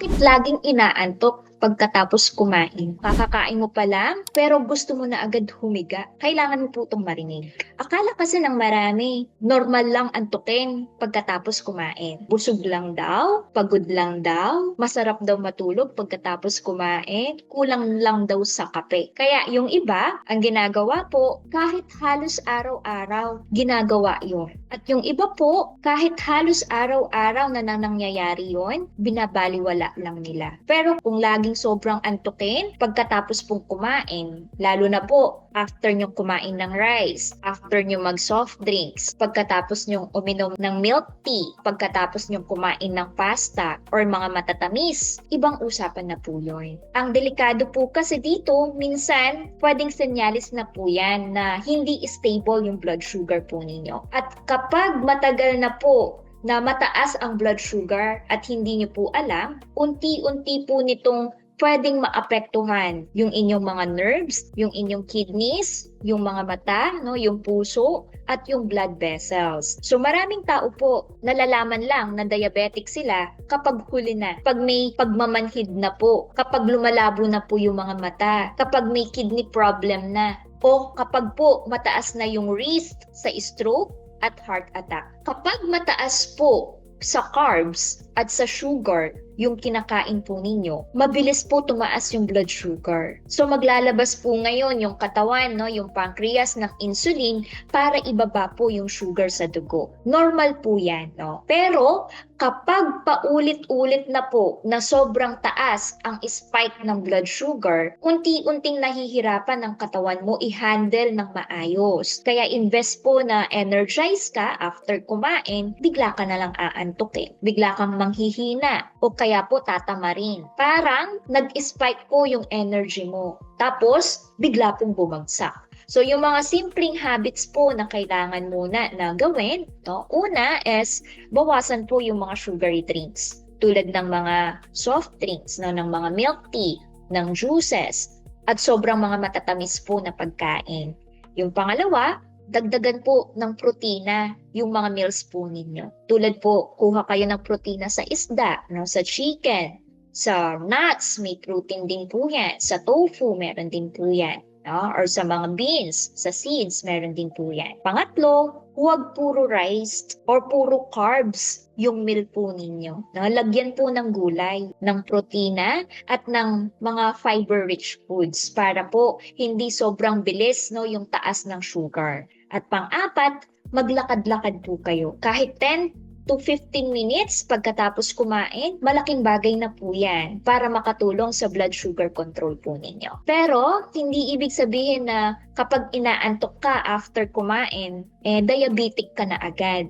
Bakit laging inaantok pagkatapos kumain? Kakakain mo pa lang, pero gusto mo na agad humiga. Kailangan mo po itong marinig. Akala kasi ng marami, normal lang antukin pagkatapos kumain. Busog lang daw, pagod lang daw, masarap daw matulog pagkatapos kumain, kulang lang daw sa kape. Kaya yung iba, ang ginagawa po, kahit halos araw-araw, ginagawa yun. At yung iba po, kahit halos araw-araw na nangyayari yun, binabaliwala lang nila. Pero kung laging sobrang antukin, pagkatapos pong kumain, lalo na po after nyo kumain ng rice, after nyo mag soft drinks, pagkatapos nyo uminom ng milk tea, pagkatapos nyo kumain ng pasta or mga matatamis, ibang usapan na po yun. Ang delikado po kasi dito, minsan pwedeng senyalis na po yan na hindi stable yung blood sugar po ninyo. At kapag matagal na po na mataas ang blood sugar at hindi nyo po alam, unti-unti po nitong pwedeng maapektuhan yung inyong mga nerves, yung inyong kidneys, yung mga mata, no, yung puso, at yung blood vessels. So maraming tao po nalalaman lang na diabetic sila kapag huli na, pag may pagmamanhid na po, kapag lumalabo na po yung mga mata, kapag may kidney problem na, o kapag po mataas na yung risk sa stroke at heart attack. Kapag mataas po sa carbs at sa sugar yung kinakain po ninyo, mabilis po tumaas yung blood sugar. So maglalabas po ngayon yung katawan, no, yung pancreas ng insulin para ibaba po yung sugar sa dugo. Normal po yan, no? Pero kapag paulit-ulit na po na sobrang taas ang spike ng blood sugar, unti-unting nahihirapan ng katawan mo i-handle ng maayos. Kaya invest po na energize ka after kumain, bigla ka na lang aantukin. Bigla kang manghihina o kaya po tatamarin. Parang nag-spike po yung energy mo. Tapos, bigla pong bumagsak. So, yung mga simpleng habits po na kailangan muna na gawin, no? Una is, bawasan po yung mga sugary drinks. Tulad ng mga soft drinks, no? Ng mga milk tea, ng juices, at sobrang mga matatamis po na pagkain. Yung pangalawa, dagdagan po ng protina yung mga meals po ninyo. Tulad po, kuha kayo ng protina sa isda, no? Sa chicken, sa nuts, may protein din po yan. Sa tofu, meron din po yan. No? Or sa mga beans, sa seeds, meron din po yan. Pangatlo, huwag puro rice or puro carbs yung meal po ninyo. No? Lagyan po ng gulay, ng protina at ng mga fiber-rich foods para po hindi sobrang bilis, no, yung taas ng sugar. At pang-apat, maglakad-lakad po kayo. Kahit 10 to 15 minutes pagkatapos kumain, malaking bagay na po yan para makatulong sa blood sugar control po ninyo. Pero, hindi ibig sabihin na kapag inaantok ka after kumain, diabetic ka na agad.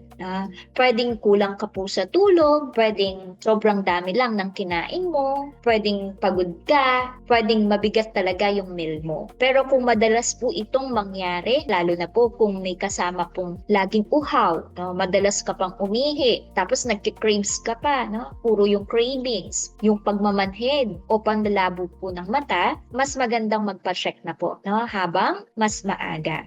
Pwedeng kulang ka po sa tulog, pwedeng sobrang dami lang ng kinain mo, pwedeng pagod ka, pwedeng mabigat talaga yung meal mo. Pero kung madalas po itong mangyari, lalo na po kung may kasama pong laging uhaw, no? Madalas ka pang umihi, tapos nagki-craves ka pa, no? Puro yung cravings, yung pagmamanhid o panlalabo po ng mata, mas magandang magpa-check na po, no? Habang mas maaga.